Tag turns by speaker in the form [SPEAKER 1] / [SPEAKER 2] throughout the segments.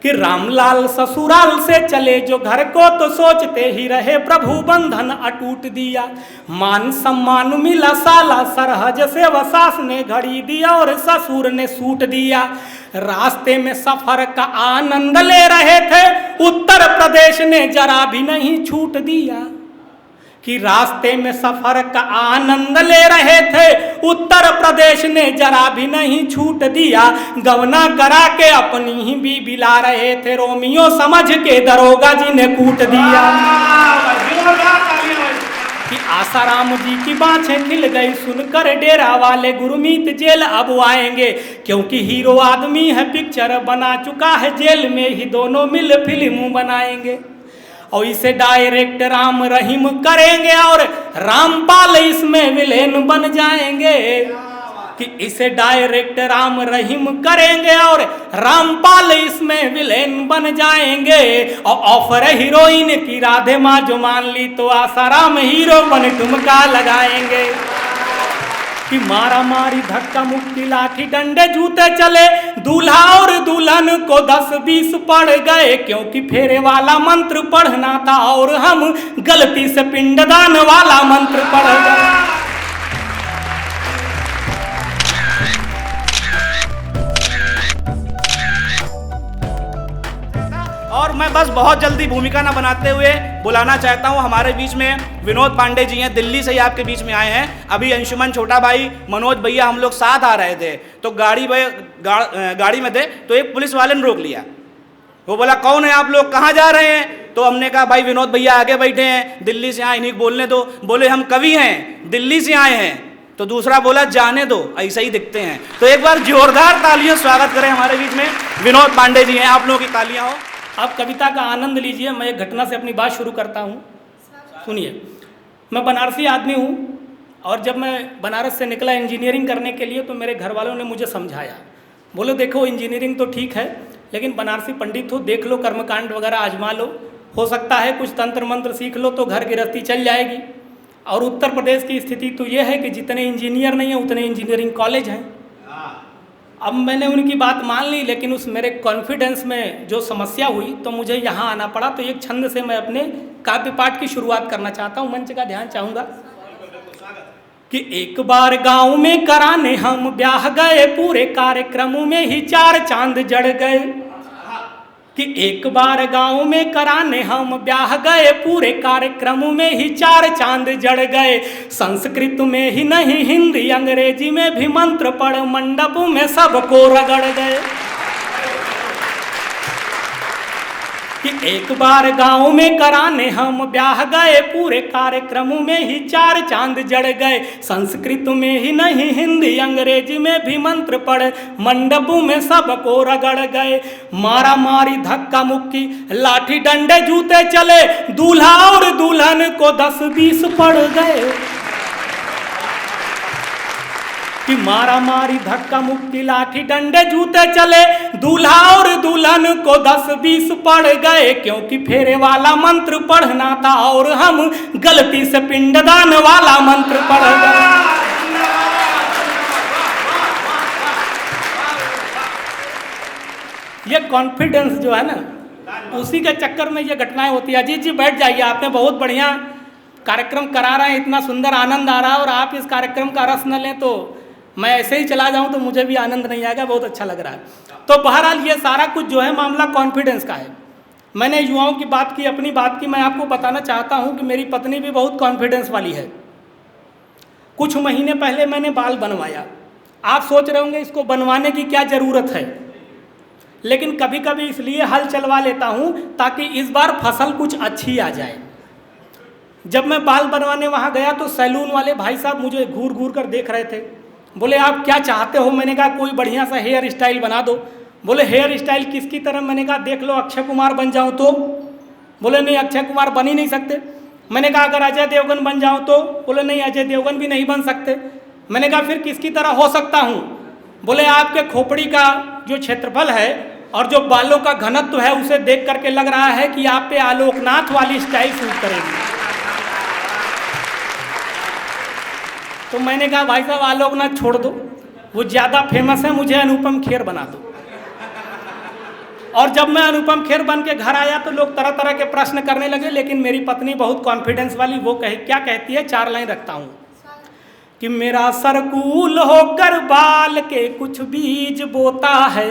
[SPEAKER 1] कि रामलाल ससुराल से चले जो घर को तो सोचते ही रहे प्रभु बंधन अटूट दिया। मान सम्मान मिला साला सरहज से व सास ने घड़ी दिया और ससुर ने सूट दिया। रास्ते में सफर का आनंद ले रहे थे उत्तर प्रदेश ने जरा भी नहीं छूट दिया। कि रास्ते में सफर का आनंद ले रहे थे उत्तर प्रदेश ने जरा भी नहीं छूट दिया। गवना करा के अपनी ही बीबी ला रहे थे रोमियो समझ के दरोगा जी ने कूट दिया। कि आसाराम जी की बाँछें खिल गई सुनकर डेरा वाले गुरमीत जेल अब आएंगे क्योंकि हीरो आदमी है पिक्चर बना चुका है जेल में ही दोनों मिल फिल्म बनाएंगे। और इसे डायरेक्ट राम रहीम करेंगे और रामपाल इसमें विलेन बन जाएंगे। कि इसे डायरेक्ट राम रहीम करेंगे और रामपाल इसमें विलेन बन जाएंगे। और ऑफर हीरोइन की राधे माँ जो मान ली तो आसाराम हीरो बन ठुमका लगाएंगे। कि मारा मारी धक्का मुक्की लाठी डंडे जूते चले दूल्हा और दुल्हन को 10-20 पड़ गए क्योंकि फेरे वाला मंत्र पढ़ना था और हम गलती से पिंडदान वाला मंत्र पढ़ गए।
[SPEAKER 2] और मैं बस बहुत जल्दी भूमिका ना बनाते हुए बुलाना चाहता हूं हमारे बीच में विनोद पांडे जी हैं, दिल्ली से ही आपके बीच में आए हैं। अभी अंशुमन छोटा भाई मनोज भैया हम लोग साथ आ रहे थे तो गाड़ी में थे तो एक पुलिस वाले ने रोक लिया। वो बोला कौन है आप लोग, कहाँ जा रहे हैं? तो हमने कहा भाई विनोद भैया आगे बैठे हैं, दिल्ली से आए, इन्हीं को बोलने दो। बोले हम कवि हैं, दिल्ली से आए हैं। तो दूसरा बोला जाने दो, ऐसा ही दिखते हैं। तो एक बार जोरदार तालियों स्वागत करें हमारे बीच में विनोद पांडे जी हैं। आप लोगों की तालियां हो।
[SPEAKER 1] आप कविता का आनंद लीजिए। मैं एक घटना से अपनी बात शुरू करता हूँ। सुनिए, मैं बनारसी आदमी हूँ और जब मैं बनारस से निकला इंजीनियरिंग करने के लिए तो मेरे घर वालों ने मुझे समझाया। बोले देखो इंजीनियरिंग तो ठीक है लेकिन बनारसी पंडित हो, देख लो कर्मकांड वगैरह आजमा लो, हो सकता है कुछ तंत्र मंत्र सीख लो तो घर गृहस्थी चल जाएगी। और उत्तर प्रदेश की स्थिति तो ये है कि जितने इंजीनियर नहीं हैं उतने इंजीनियरिंग कॉलेज हैं। अब मैंने उनकी बात मान ली लेकिन उस मेरे कॉन्फिडेंस में जो समस्या हुई तो मुझे यहाँ आना पड़ा। तो एक छंद से मैं अपने काव्य पाठ की शुरुआत करना चाहता हूँ, मंच का ध्यान चाहूँगा। कि एक बार गांव में कराने हम ब्याह गए पूरे कार्यक्रम में ही 4 चांद जड़ गए। कि एक बार गांव में कराने हम ब्याह गए पूरे कार्यक्रम में ही 4 चांद जड़ गए। संस्कृत में ही नहीं हिंदी अंग्रेजी में भी मंत्र पढ़ मंडप में सबको रगड़ गए। कि एक बार गांव में कराने हम ब्याह गए पूरे कार्यक्रम में ही 4 चांद जड़ गए। संस्कृत में ही नहीं हिंदी अंग्रेजी में भी मंत्र पढ़ मंडप में सबको रगड़ गए। मारा मारी धक्का मुक्की लाठी डंडे जूते चले दूल्हा और दुल्हन को 10-20 पड़ गए। कि मारा मारी धक्का मुक्की लाठी डंडे जूते चले दूल्हा और दुल्हन को 10-20 पड़ गए क्योंकि फेरे वाला मंत्र पढ़ना था और हम गलती से पिंडदान वाला मंत्र पढ़ गए। ये कॉन्फिडेंस जो है ना उसी के चक्कर में ये घटनाएं होती है। अजीत जी बैठ जाइए, आपने बहुत बढ़िया कार्यक्रम करा रहे हैं, इतना सुंदर आनंद आ रहा है और आप इस कार्यक्रम का रस न लें तो मैं ऐसे ही चला जाऊं तो मुझे भी आनंद नहीं आएगा। बहुत अच्छा लग रहा है। तो बहरहाल ये सारा कुछ जो है मामला कॉन्फिडेंस का है। मैंने युवाओं की बात की, अपनी बात की। मैं आपको बताना चाहता हूं कि मेरी पत्नी भी बहुत कॉन्फिडेंस वाली है। कुछ महीने पहले मैंने बाल बनवाया। आप सोच रहे होंगे इसको बनवाने की क्या ज़रूरत है, लेकिन कभी कभी इसलिए हल चलवा लेता हूं ताकि इस बार फसल कुछ अच्छी आ जाए। जब मैं बाल बनवाने वहाँ गया तो सैलून वाले भाई साहब मुझे घूर घूर कर देख रहे थे। बोले आप क्या चाहते हो? मैंने कहा कोई बढ़िया सा हेयर स्टाइल बना दो। बोले हेयर स्टाइल किसकी तरह? मैंने कहा देख लो अक्षय कुमार बन जाऊँ तो। बोले नहीं अक्षय कुमार बन ही नहीं सकते। मैंने कहा अगर अजय देवगन बन जाऊँ तो। बोले नहीं अजय देवगन भी नहीं बन सकते। मैंने कहा फिर किसकी तरह हो सकता हूँ? बोले आपके खोपड़ी का जो क्षेत्रफल है और जो बालों का घनत्व है उसे देख करके लग रहा है कि आप पे आलोकनाथ वाली स्टाइल सूट करेगी। तो मैंने कहा भाई साहब आलोकनाथ छोड़ दो, वो ज़्यादा फेमस है, मुझे अनुपम खेर बना दो। और जब मैं अनुपम खेर बन के घर आया तो लोग तरह तरह के प्रश्न करने लगे, लेकिन मेरी पत्नी बहुत कॉन्फिडेंस वाली, वो क्या कहती है, 4 लाइन रखता हूँ कि मेरा सरकूल होकर बाल के कुछ बीज बोता है,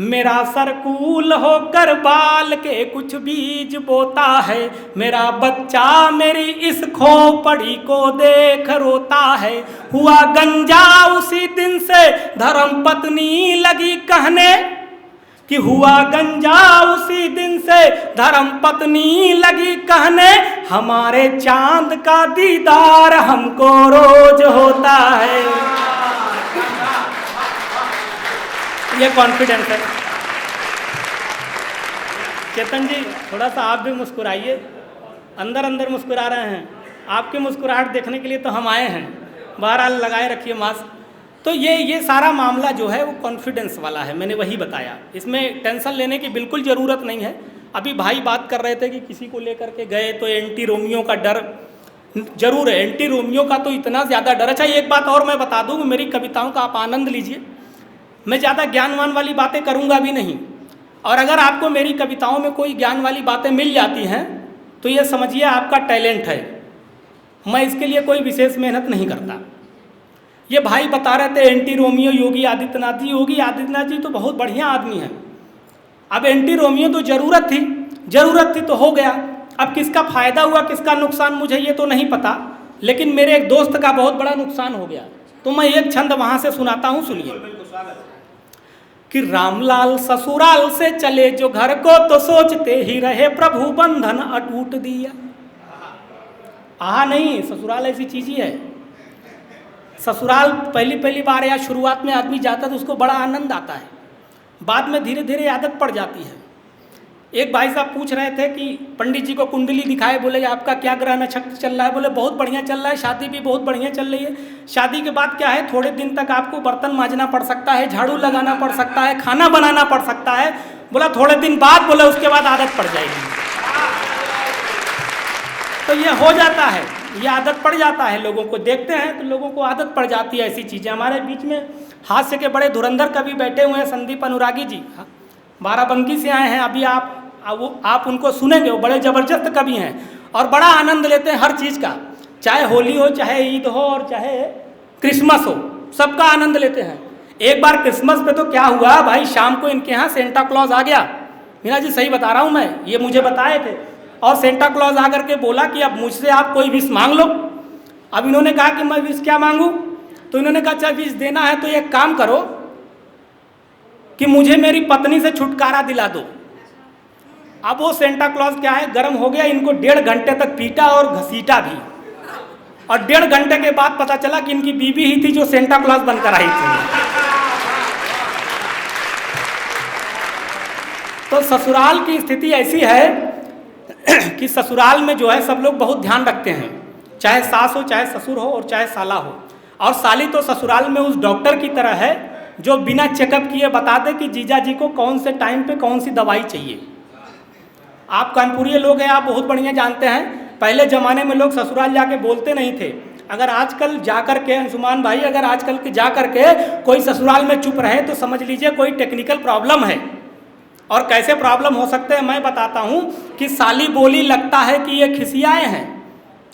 [SPEAKER 1] मेरा सरकूल होकर बाल के कुछ बीज बोता है, मेरा बच्चा मेरी इस खोपड़ी को देख रोता है, हुआ गंजा उसी दिन से धर्म पत्नी लगी कहने, कि हुआ गंजा उसी दिन से धर्म पत्नी लगी कहने, हमारे चांद का दीदार हमको रोज होता है। ये कॉन्फिडेंस है। चेतन जी थोड़ा सा आप भी मुस्कुराइए, अंदर अंदर मुस्कुरा रहे हैं, आपकी मुस्कुराहट देखने के लिए तो हम आए हैं। बहरहाल लगाए रखिए मास्क। तो ये सारा मामला जो है वो कॉन्फिडेंस वाला है, मैंने वही बताया, इसमें टेंशन लेने की बिल्कुल ज़रूरत नहीं है। अभी भाई बात कर रहे थे कि किसी को लेकर के गए तो एंटी रोमियो का डर जरूर है, एंटी रोमियो का तो इतना ज़्यादा डर। अच्छा एक बात और मैं बता दूँ, मेरी कविताओं का आप आनंद लीजिए, मैं ज़्यादा ज्ञानवान वाली बातें करूँगा भी नहीं, और अगर आपको मेरी कविताओं में कोई ज्ञान वाली बातें मिल जाती हैं तो ये समझिए आपका टैलेंट है, मैं इसके लिए कोई विशेष मेहनत नहीं करता। ये भाई बता रहे थे एंटी रोमियो योगी आदित्यनाथ जी, योगी आदित्यनाथ जी तो बहुत बढ़िया आदमी हैं। अब एंटी रोमियो तो ज़रूरत थी तो हो गया, अब किसका फ़ायदा हुआ किसका नुकसान मुझे ये तो नहीं पता, लेकिन मेरे एक दोस्त का बहुत बड़ा नुकसान हो गया। तो मैं एक छंद वहाँ से सुनाता हूँ, सुनिए कि रामलाल ससुराल से चले जो घर को तो सोचते ही रहे प्रभु बंधन अटूट दिया। आहा नहीं, ससुराल ऐसी चीज़ ही है। ससुराल पहली बार या शुरुआत में आदमी जाता तो उसको बड़ा आनंद आता है, बाद में धीरे धीरे आदत पड़ जाती है। एक भाई साहब पूछ रहे थे कि पंडित जी को कुंडली दिखाए, बोले आपका क्या ग्रह नक्षत्र चल रहा है, बोले बहुत बढ़िया चल रहा है, शादी भी बहुत बढ़िया चल रही है। शादी के बाद क्या है, थोड़े दिन तक आपको बर्तन मांजना पड़ सकता है, झाड़ू लगाना पड़ सकता है, खाना बनाना पड़ सकता है। बोला थोड़े दिन बाद, बोले उसके बाद आदत पड़ जाएगी। तो ये हो जाता है, ये आदत पड़ जाता है, लोगों को देखते हैं तो लोगों को आदत पड़ जाती है ऐसी चीज़ें। हमारे बीच में हास्य के बड़े धुरंधर कवि बैठे हुए हैं, संदीप अनुरागी जी, बाराबंकी से आए हैं। अभी आप उनको सुनेंगे, वो बड़े ज़बरदस्त कवि हैं और बड़ा आनंद लेते हैं हर चीज़ का, चाहे होली हो, चाहे ईद हो और चाहे क्रिसमस हो, सबका आनंद लेते हैं। एक बार क्रिसमस पे तो क्या हुआ भाई, शाम को इनके यहाँ सेंटा क्लॉज आ गया। मीना जी सही बता रहा हूँ मैं, ये मुझे बताए थे। और सेंटा क्लॉज आकर के बोला कि अब मुझसे आप कोई विश मांग लो। अब इन्होंने कहा कि मैं विश क्या मांगूँ, तो इन्होंने कहा चाहे विश देना है तो एक काम करो कि मुझे मेरी पत्नी से छुटकारा दिला दो। अब वो सेंटा क्लॉज क्या है, गर्म हो गया, इनको 1.5 घंटे तक पीटा और घसीटा भी, और 1.5 घंटे के बाद पता चला कि इनकी बीबी ही थी जो सेंटा क्लॉज बनकर आई थी। तो ससुराल की स्थिति ऐसी है कि ससुराल में जो है सब लोग बहुत ध्यान रखते हैं, चाहे सास हो, चाहे ससुर हो और चाहे साला हो। और साली तो ससुराल में उस डॉक्टर की तरह है जो बिना चेकअप किए बता दे कि जीजा जी को कौन से टाइम पे कौन सी दवाई चाहिए। आप कानपुरी लोग हैं, आप बहुत बढ़िया जानते हैं, पहले ज़माने में लोग ससुराल जाके बोलते नहीं थे। अगर आजकल जाकर के, अंशुमान भाई, अगर आजकल के जाकर के कोई ससुराल में चुप रहे तो समझ लीजिए कोई टेक्निकल प्रॉब्लम है। और कैसे प्रॉब्लम हो सकते हैं मैं बताता हूँ कि साली बोली लगता है कि ये खिसियाए हैं।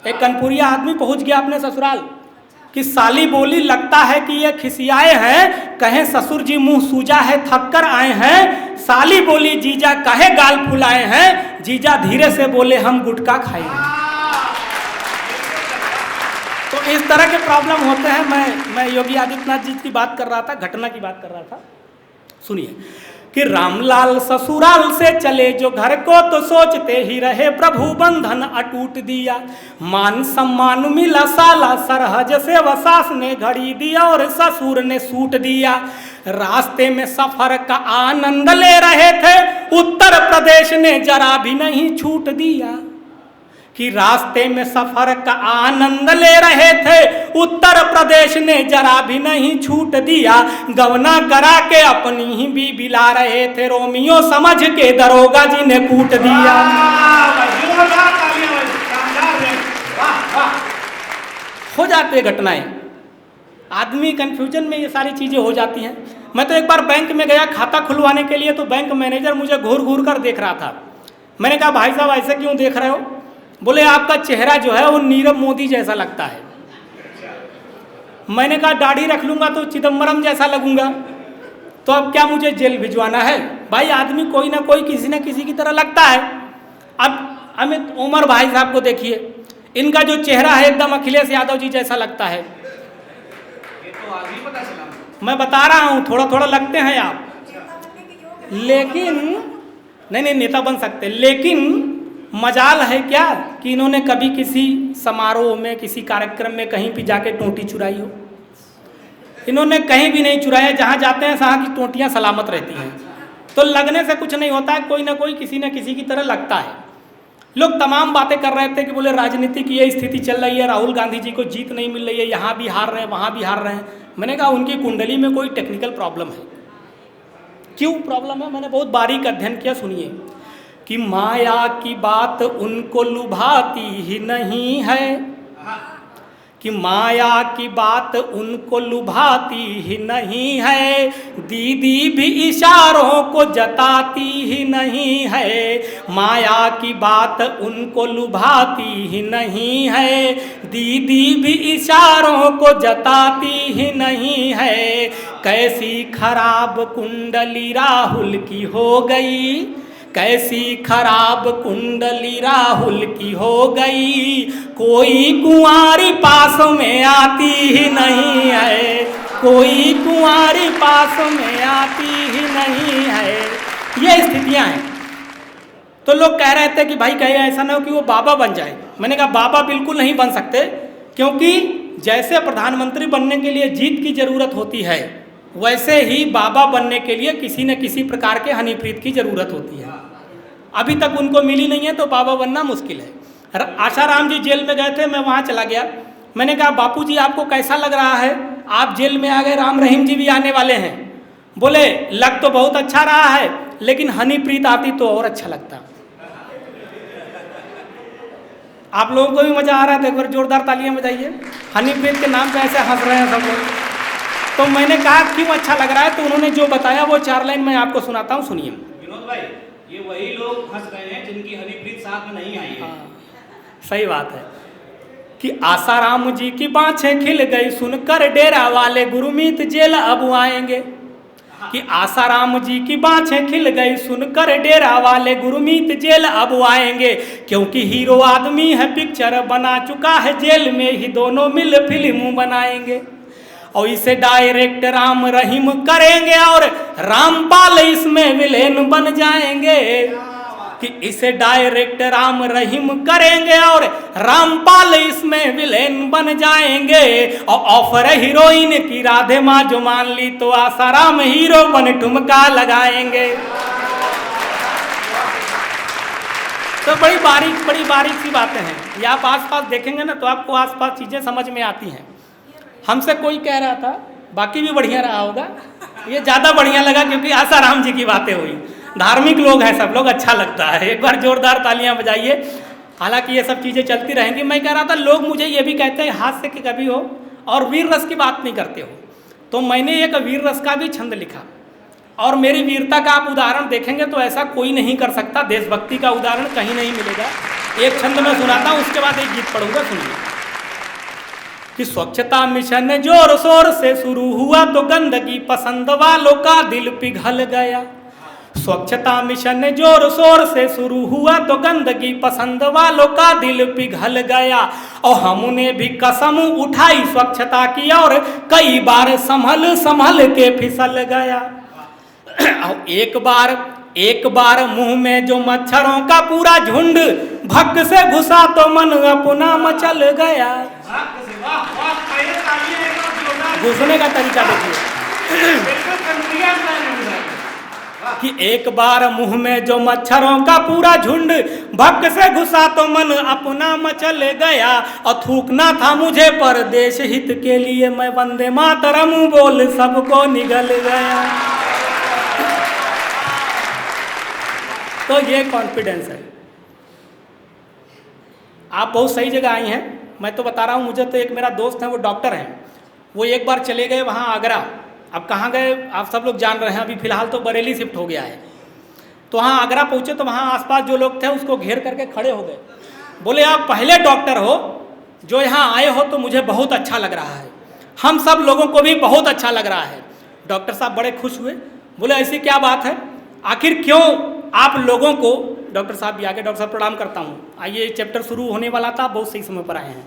[SPEAKER 1] एक कनपुरिया आदमी पहुँच गया अपने ससुराल कि साली बोली लगता है कि ये खिसियाए हैं, कहें ससुर जी मुंह सूजा है थक कर आए हैं। साली बोली जीजा कहे गाल फुलाए हैं, जीजा धीरे से बोले हम गुटखा खाएंगे। तो इस तरह के प्रॉब्लम होते हैं। मैं योगी आदित्यनाथ जी की बात कर रहा था, घटना की बात कर रहा था। सुनिए कि रामलाल ससुराल से चले जो घर को तो सोचते ही रहे प्रभु बंधन अटूट दिया। मान सम्मान मिला साला सरहज से वसास ने घड़ी दिया और ससुर ने सूट दिया। रास्ते में सफर का आनंद ले रहे थे, उत्तर प्रदेश ने जरा भी नहीं छूट दिया। कि रास्ते में सफर का आनंद ले रहे थे, उत्तर प्रदेश ने जरा भी नहीं छूट दिया। गवना करा के अपनी ही बीबी ला रहे थे, रोमियो समझ के दरोगा जी ने कूट दिया। हो जाते घटनाएं, आदमी कंफ्यूजन में ये सारी चीजें हो जाती हैं। मैं तो एक बार बैंक में गया खाता खुलवाने के लिए, तो बैंक मैनेजर मुझे घूर घूर कर देख रहा था। मैंने कहा भाई साहब ऐसे क्यों देख रहे हो? बोले आपका चेहरा जो है वो नीरव मोदी जैसा लगता है। मैंने कहा दाढ़ी रख लूंगा तो चिदम्बरम जैसा लगूंगा, तो अब क्या मुझे जेल भिजवाना है? भाई आदमी कोई ना कोई किसी न किसी की तरह लगता है। अब अमित उमर भाई साहब को देखिए, इनका जो चेहरा है एकदम अखिलेश यादव जी जैसा लगता है।
[SPEAKER 2] ये तो आज ही पता चला।
[SPEAKER 1] मैं बता रहा हूँ, थोड़ा थोड़ा लगते हैं आप, लेकिन नहीं नेता बन सकते, लेकिन मजाल है क्या कि इन्होंने कभी किसी समारोह में, किसी कार्यक्रम में कहीं भी जाके टोंटी चुराई हो? इन्होंने कहीं भी नहीं चुराया। जहाँ जाते हैं वहाँ की टोंटियाँ सलामत रहती हैं। तो लगने से कुछ नहीं होता है, कोई ना कोई किसी न किसी की तरह लगता है। लोग तमाम बातें कर रहे थे कि बोले राजनीति की ये स्थिति चल रही है, राहुल गांधी जी को जीत नहीं मिल रही है, यहाँ भी हार रहे हैं, वहाँ भी हार रहे हैं। मैंने कहा उनकी कुंडली में कोई टेक्निकल प्रॉब्लम है। क्यों प्रॉब्लम है? मैंने बहुत बारीक अध्ययन किया, सुनिए। कि माया की बात उनको लुभाती ही नहीं है, कि माया की बात उनको लुभाती ही नहीं है, दीदी भी इशारों को जताती ही नहीं है, माया की बात उनको लुभाती ही नहीं है, दीदी भी इशारों को जताती ही नहीं है। कैसी खराब कुंडली राहुल की हो गई, कैसी खराब कुंडली राहुल की हो गई, कोई कुंवारी पास में आती ही नहीं है, कोई कुंवारी पास में आती ही नहीं है। ये स्थितियां हैं। तो लोग कह रहे थे कि भाई कहे ऐसा ना हो कि वो बाबा बन जाए। मैंने कहा बाबा बिल्कुल नहीं बन सकते, क्योंकि जैसे प्रधानमंत्री बनने के लिए जीत की जरूरत होती है, वैसे ही बाबा बनने के लिए किसी न किसी प्रकार के हनीप्रीत की जरूरत होती है। अभी तक उनको मिली नहीं है, तो बाबा बनना मुश्किल है। आशाराम जी जेल में गए थे, मैं वहाँ चला गया। मैंने कहा बापू जी आपको कैसा लग रहा है, आप जेल में आ गए, राम रहीम जी भी आने वाले हैं। बोले लग तो बहुत अच्छा रहा है, लेकिन हनीप्रीत आती तो और अच्छा लगता। आप लोगों को भी मजा आ रहा है तो एक बार जोरदार तालियां बजाइए। हनीप्रीत के नाम पे ऐसे हंस रहे हैं सब लोग। तो मैंने कहा क्यों अच्छा लग रहा है, तो उन्होंने जो बताया वो 4 लाइन मैं आपको सुनाता हूँ, सुनिए।
[SPEAKER 2] विनोद भाई, ये वही लोग हंस रहे हैं जिनकी हनीप्रीत साथ में नहीं आई है।
[SPEAKER 1] सही बात है कि आसाराम जी की बाँछें खिल गई सुनकर डेरा वाले गुरमीत जेल अब आएंगे, कि आसाराम जी की बाँछें खिल गई सुनकर डेरा वाले गुरमीत जेल अब आएंगे, क्योंकि हीरो आदमी है पिक्चर बना चुका है, जेल में ही दोनों मिल फिल्म बनाएंगे, और इसे डायरेक्ट राम रहीम करेंगे और रामपाल इसमें विलेन बन जाएंगे, कि इसे डायरेक्ट राम रहीम करेंगे और रामपाल इसमें विलेन बन जाएंगे, और ऑफर हीरोइन की राधे माँ जो मान ली तो आसाराम हीरो बन ठुमका लगाएंगे। तो बड़ी बारीक सी बातें हैं। ये आप आसपास देखेंगे ना तो आपको आसपास चीज़ें समझ में आती हैं। हमसे कोई कह रहा था, बाकी भी बढ़िया रहा होगा, ये ज़्यादा बढ़िया लगा क्योंकि आसाराम जी की बातें हुई। धार्मिक लोग हैं सब लोग, अच्छा लगता है। एक बार जोरदार तालियां बजाइए। हालांकि ये सब चीज़ें चलती रहेंगी। मैं कह रहा था लोग मुझे ये भी कहते हैं हास्य के कवि हो और वीर रस की बात नहीं करते हो, तो मैंने एक वीर रस का भी छंद लिखा, और मेरी वीरता का आप उदाहरण देखेंगे तो ऐसा कोई नहीं कर सकता, देशभक्ति का उदाहरण कहीं नहीं मिलेगा। एक छंद मैं सुनाता हूँ, उसके बाद एक गीत पढ़ूंगा, सुनिए। कि स्वच्छता मिशन जोर शोर से शुरू हुआ तो गंदगी पसंद वालों का दिल पिघल गया, स्वच्छता मिशन जोर शोर से शुरू हुआ तो गंदगी पसंद वालों का दिल पिघल गया, और हमने भी कसम उठाई स्वच्छता की और कई बार संभल के फिसल गया, और एक बार मुंह में जो मच्छरों का पूरा झुंड भक से घुसा तो मन अपना मचल गया। घुसने का तरीका देखिए कि एक बार मुंह में जो मच्छरों का पूरा झुंड भक से घुसा तो मन अपना मचल गया, और थूकना था मुझे पर देश हित के लिए, मैं वंदे मातरम बोल सबको निगल गया। तो ये कॉन्फिडेंस है। आप बहुत सही जगह आई हैं। मैं तो बता रहा हूँ, मुझे तो एक मेरा दोस्त है वो डॉक्टर हैं, वो एक बार चले गए वहाँ आगरा, अब कहाँ गए आप सब लोग जान रहे हैं, अभी फ़िलहाल तो बरेली शिफ्ट हो गया है। तो वहाँ आगरा पहुँचे तो वहाँ आसपास जो लोग थे उसको घेर करके खड़े हो गए, बोले आप पहले डॉक्टर हो जो यहाँ आए हो, तो मुझे बहुत अच्छा लग रहा है, हम सब लोगों को भी बहुत अच्छा लग रहा है। डॉक्टर साहब बड़े खुश हुए, बोले ऐसी क्या बात है, आखिर क्यों आप लोगों को। डॉक्टर साहब भी आगे, डॉक्टर साहब प्रणाम करता हूँ, आइए चैप्टर शुरू होने वाला था, बहुत सही समय पर आए हैं।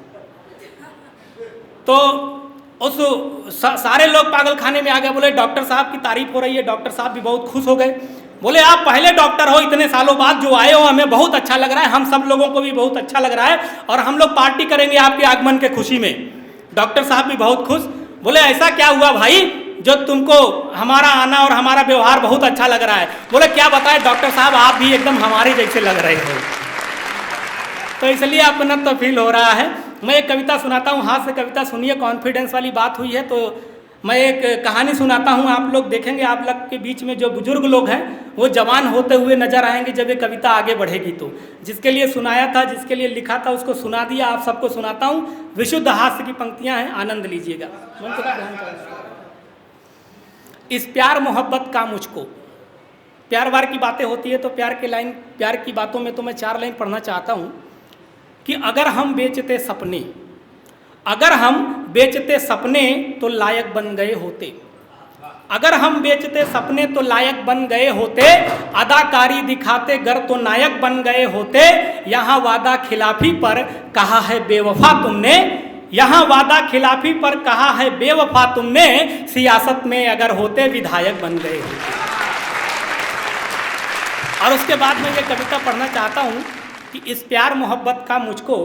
[SPEAKER 1] तो उस सारे लोग पागल खाने में आ गए, बोले डॉक्टर साहब की तारीफ हो रही है। डॉक्टर साहब भी बहुत खुश हो गए, बोले आप पहले डॉक्टर हो, इतने सालों बाद जो आए हो, हमें बहुत अच्छा लग रहा है, हम सब लोगों को भी बहुत अच्छा लग रहा है, और हम लोग पार्टी करेंगे आपके आगमन के खुशी में। डॉक्टर साहब भी बहुत खुश, बोले ऐसा क्या हुआ भाई जो तुमको हमारा आना और हमारा व्यवहार बहुत अच्छा लग रहा है। बोले क्या बताए डॉक्टर साहब, आप भी एकदम हमारे जैसे लग रहे हो। तो इसलिए अपना तो फील हो रहा है। मैं एक कविता सुनाता हूँ, हाथ से कविता सुनिए, कॉन्फिडेंस वाली बात हुई है तो मैं एक कहानी सुनाता हूँ। आप लोग देखेंगे, आप लोग के बीच में जो बुजुर्ग लोग हैं वो जवान होते हुए नजर आएंगे जब ये कविता आगे बढ़ेगी। तो जिसके लिए सुनाया था, जिसके लिए लिखा था, उसको सुना दिया, आप सबको सुनाता हूँ। विशुद्ध हास्य की पंक्तियाँ हैं, आनंद लीजिएगा। इस प्यार मोहब्बत का मुझको, प्यार वार की बातें होती है तो प्यार के लाइन, प्यार की बातों में तो मैं 4 लाइन पढ़ना चाहता हूँ कि अगर हम बेचते सपने, अगर हम बेचते सपने तो लायक बन गए होते, अगर हम बेचते सपने तो लायक बन गए होते, अदाकारी दिखाते गर तो नायक बन गए होते। यहाँ वादा खिलाफी पर कहा है बेवफा तुमने, यहाँ वादा खिलाफी पर कहा है बेवफा तुमने, सियासत में अगर होते विधायक बन गए होते। और उसके बाद मैं ये कविता पढ़ना चाहता हूँ कि इस प्यार मोहब्बत का मुझको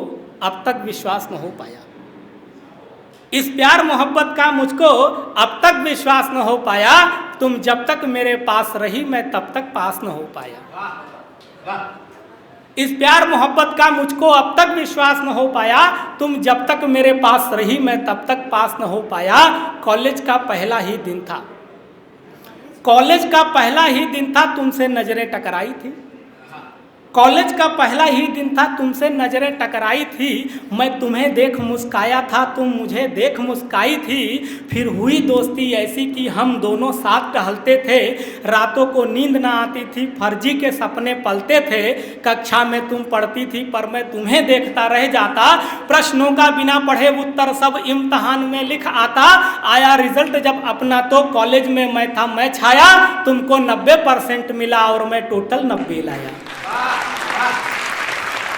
[SPEAKER 1] अब तक विश्वास न हो पाया, इस प्यार मोहब्बत का मुझको अब तक विश्वास न हो पाया, तुम जब तक मेरे पास रही मैं तब तक पास न हो पाया। इस प्यार मोहब्बत का मुझको अब तक विश्वास न हो पाया, तुम जब तक मेरे पास रही मैं तब तक पास न हो पाया। कॉलेज का पहला ही दिन था, कॉलेज का पहला ही दिन था, तुमसे नजरें टकराई थी, कॉलेज का पहला ही दिन था, तुमसे नजरें टकराई थी। मैं तुम्हें देख मुस्काया था, तुम मुझे देख मुस्काई थी। फिर हुई दोस्ती ऐसी कि हम दोनों साथ टहलते थे, रातों को नींद ना आती थी, फर्जी के सपने पलते थे। कक्षा में तुम पढ़ती थी पर मैं तुम्हें देखता रह जाता, प्रश्नों का बिना पढ़े उत्तर सब इम्तहान में लिख आता। आया रिजल्ट जब अपना तो कॉलेज में मैं था मैं छाया, तुमको 90% मिला और मैं टोटल 90 लाया।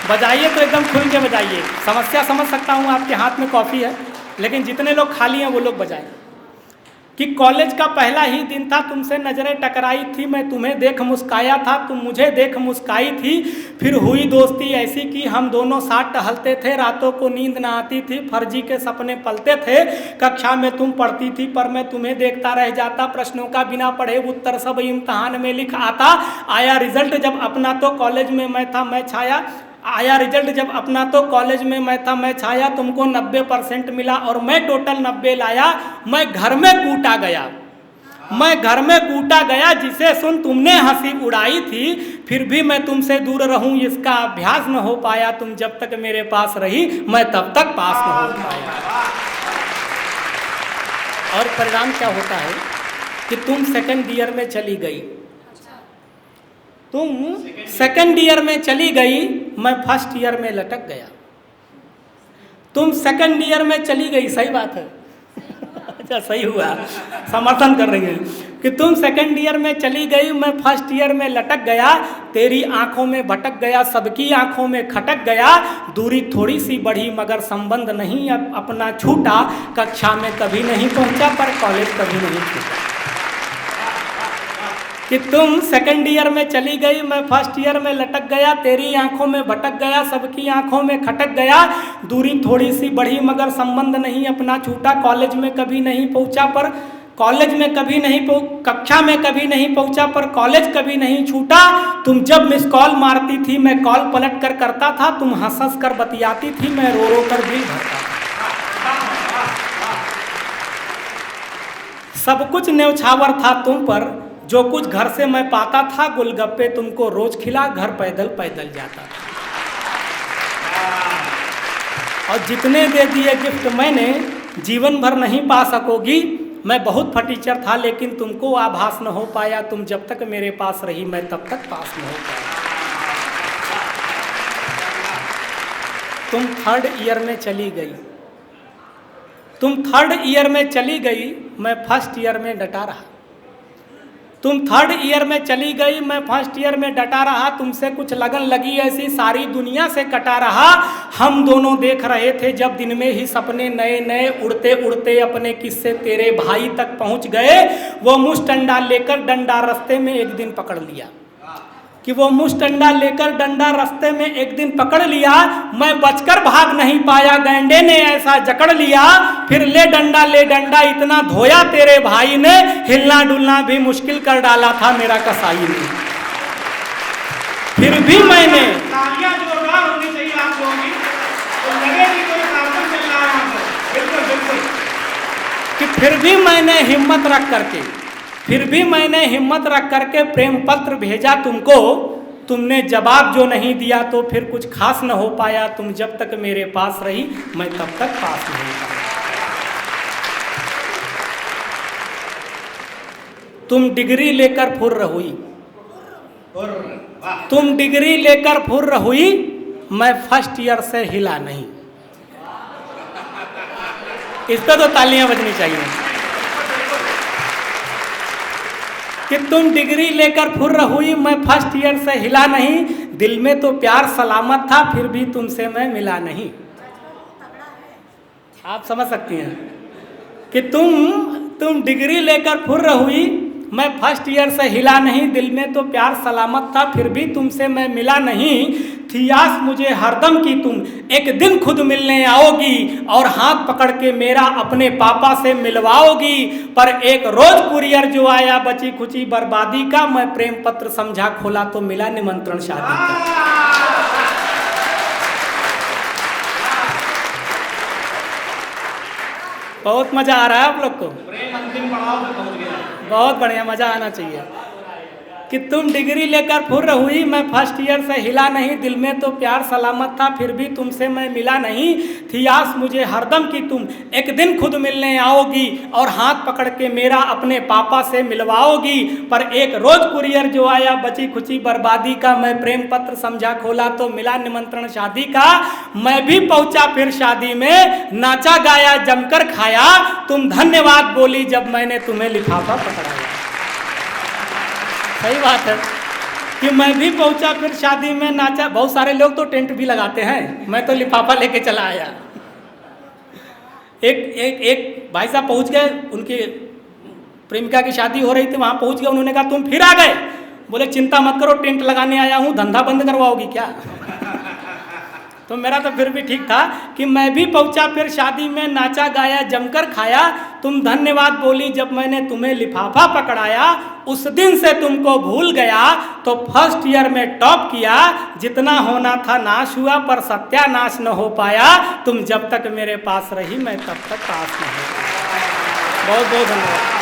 [SPEAKER 1] बजाइए तो एकदम खुल के बजाइए, समस्या समझ सकता हूँ, आपके हाथ में कॉफ़ी है, लेकिन जितने लोग खाली हैं वो लोग बजाएं। कि कॉलेज का पहला ही दिन था, तुमसे नजरें टकराई थी, मैं तुम्हें देख मुस्काया था, तुम मुझे देख मुस्काई थी। फिर हुई दोस्ती ऐसी कि हम दोनों साथ टहलते थे, रातों को नींद ना आती थी, फर्जी के सपने पलते थे। कक्षा में तुम पढ़ती थी पर मैं तुम्हें देखता रह जाता, प्रश्नों का बिना पढ़े उत्तर सब इम्तहान में लिख आता। आया रिजल्ट जब अपना तो कॉलेज में मैं था मैं छाया, आया रिजल्ट जब अपना तो कॉलेज में मैं था मैं छाया, तुमको 90% मिला और मैं टोटल 90 लाया। मैं घर में कूटा गया, मैं घर में कूटा गया, जिसे सुन तुमने हंसी उड़ाई थी। फिर भी मैं तुमसे दूर रहूं इसका अभ्यास न हो पाया, तुम जब तक मेरे पास रही मैं तब तक पास न हो पाया। और परिणाम क्या होता है कि तुम सेकंड ईयर में चली गई, तुम सेकंड ईयर में चली गई, मैं फर्स्ट ईयर में लटक गया। तुम सेकंड ईयर में चली गई, सही बात है अच्छा सही हुआ, समर्थन कर रही है कि तुम सेकंड ईयर में चली गई, मैं फर्स्ट ईयर में लटक गया। तेरी आंखों में भटक गया, सबकी आंखों में खटक गया। दूरी थोड़ी सी बढ़ी मगर संबंध नहीं अब अपना छूटा, कक्षा में कभी नहीं पहुंचा पर कॉलेज कभी नहीं छूटा। कि तुम सेकंड ईयर में चली गई, मैं फर्स्ट ईयर में लटक गया। तेरी आंखों में भटक गया, सबकी आंखों में खटक गया। दूरी थोड़ी सी बढ़ी मगर संबंध नहीं अपना छूटा, कॉलेज में कभी नहीं पहुंचा पर कॉलेज में कभी नहीं कक्षा में कभी नहीं पहुंचा पर कॉलेज कभी नहीं छूटा। तुम जब मिस कॉल मारती थी मैं कॉल पलट कर करता था, तुम हंस हंस कर बतियाती थी मैं रो रो कर बिल भरता था। सब कुछ न्यौछावर था तुम पर, जो कुछ घर से मैं पाता था, गोलगप्पे तुमको रोज खिला, घर पैदल पैदल जाता था। और जितने दे दिए गिफ्ट मैंने, जीवन भर नहीं पा सकोगी। मैं बहुत फटीचर था लेकिन तुमको आभास न हो पाया, तुम जब तक मेरे पास रही मैं तब तक पास न हो पाया। तुम 3rd ईयर में चली गई, तुम 3rd ईयर में चली गई, मैं 1st ईयर में डटा रहा। तुम 3rd ईयर में चली गई, मैं 1st ईयर में डटा रहा। तुमसे कुछ लगन लगी ऐसी सारी दुनिया से कटा रहा। हम दोनों देख रहे थे जब दिन में ही सपने नए नए, उड़ते उड़ते अपने किस्से तेरे भाई तक पहुंच गए। वो मुष्टंडा लेकर डंडा रास्ते में एक दिन पकड़ लिया, कि वो मुष्टंडा लेकर डंडा रास्ते में एक दिन पकड़ लिया। मैं बचकर भाग नहीं पाया, गैंडे ने ऐसा जकड़ लिया। फिर ले डंडा इतना धोया तेरे भाई ने, हिलना डुलना भी मुश्किल कर डाला था मेरा कसाई ने। फिर भी मैंने
[SPEAKER 2] तालियां जोरदार होनी चाहिए आप लोगों की, तो लगे कि कोई कार्यक्रम चल रहा है यहाँ पर। बिल्कुल बिल्कुल।
[SPEAKER 1] कि फिर भी मैंने हिम्मत रख करके, फिर भी मैंने हिम्मत रख करके प्रेम पत्र भेजा तुमको। तुमने जवाब जो नहीं दिया तो फिर कुछ खास न हो पाया। तुम जब तक मेरे पास रही मैं तब तक पास नहीं पाया। तुम डिग्री लेकर फुर्र हुई, तुम डिग्री लेकर फुर्र हुई, मैं 1st ईयर से हिला नहीं। इस पे तो तालियां बजनी चाहिए। कि तुम डिग्री लेकर फुर्र हुई, मैं 1st ईयर से हिला नहीं। दिल में तो प्यार सलामत था, फिर भी तुमसे मैं मिला नहीं। आप समझ सकती हैं कि तुम डिग्री लेकर फुर्र हुई, मैं 1st ईयर से हिला नहीं। दिल में तो प्यार सलामत था, फिर भी तुमसे मैं मिला नहीं। थी आस मुझे हरदम की तुम एक दिन खुद मिलने आओगी, और हाथ पकड़ के मेरा अपने पापा से मिलवाओगी। पर एक रोज कुरियर जो आया बची खुची बर्बादी का, मैं प्रेम पत्र समझा खोला तो मिला निमंत्रण शादी का। बहुत मजा आ रहा है आप लोग को?
[SPEAKER 2] प्रेम अंतिम पड़ाव पे पहुंच गया।
[SPEAKER 1] बहुत बढ़िया, मजा आना चाहिए। कि तुम डिग्री लेकर फुर्र हुई, मैं 1st ईयर से हिला नहीं। दिल में तो प्यार सलामत था, फिर भी तुमसे मैं मिला नहीं। थी आस मुझे हरदम की तुम एक दिन खुद मिलने आओगी, और हाथ पकड़ के मेरा अपने पापा से मिलवाओगी। पर एक रोज कुरियर जो आया बची खुची बर्बादी का, मैं प्रेम पत्र समझा खोला तो मिला निमंत्रण शादी का। मैं भी पहुंचा फिर शादी में, नाचा गाया जमकर खाया। तुम धन्यवाद बोली जब मैंने तुम्हें लिफाफा पकड़ाया। सही बात है कि मैं भी पहुंचा फिर शादी में, नाचा। बहुत सारे लोग तो टेंट भी लगाते हैं, मैं तो लिफाफा लेके चला आया। एक भाई साहब पहुंच गए, उनकी प्रेमिका की शादी हो रही थी, वहां पहुंच गए। उन्होंने कहा तुम फिर आ गए? बोले चिंता मत करो, टेंट लगाने आया हूं, धंधा बंद करवाओगी क्या? तो मेरा तो फिर भी ठीक था कि मैं भी पहुंचा फिर शादी में, नाचा गाया जमकर खाया। तुम धन्यवाद बोली जब मैंने तुम्हें लिफाफा पकड़ाया। उस दिन से तुमको भूल गया तो 1st ईयर में टॉप किया। जितना होना था नाश हुआ, पर सत्यानाश न हो पाया। तुम जब तक मेरे पास रही मैं तब तक पास नहीं। बहुत बहुत धन्यवाद।